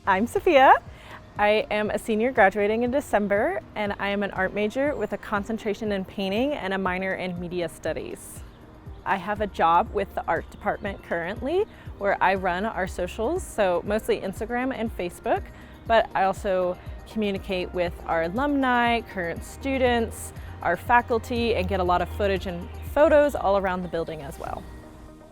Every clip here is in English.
I'm Sophia. I am a senior graduating in December, and I am an art major with a concentration in painting and a minor in media studies. I have a job with the art department currently where I run our socials, so mostly Instagram and Facebook, but I also communicate with our alumni, current students, our faculty, and get a lot of footage and photos all around the building as well.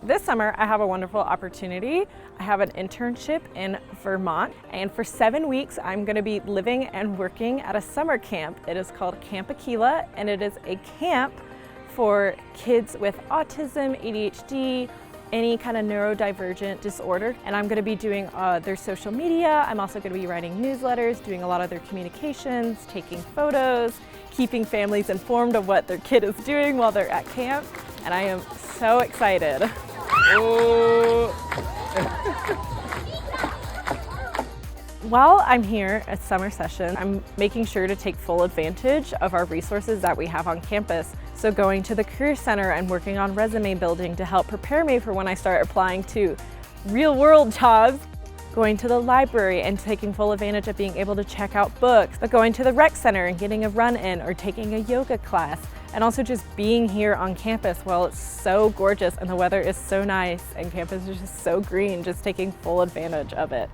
This summer, I have a wonderful opportunity. I have an internship in Vermont, and for 7 weeks, I'm going to be living and working at a summer camp. It is called Camp Aquila, and it is a camp for kids with autism, ADHD, any kind of neurodivergent disorder. And I'm going to be doing their social media. I'm also going to be writing newsletters, doing a lot of their communications, taking photos, keeping families informed of what their kid is doing while they're at camp. And I am so excited. While I'm here at summer session, I'm making sure to take full advantage of our resources that we have on campus. So going to the Career Center and working on resume building to help prepare me for when I start applying to real-world jobs. Going to the library and taking full advantage of being able to check out books. But going to the rec center and getting a run-in or taking a yoga class. And also just being here on campus while it's so gorgeous and the weather is so nice and campus is just so green, just taking full advantage of it.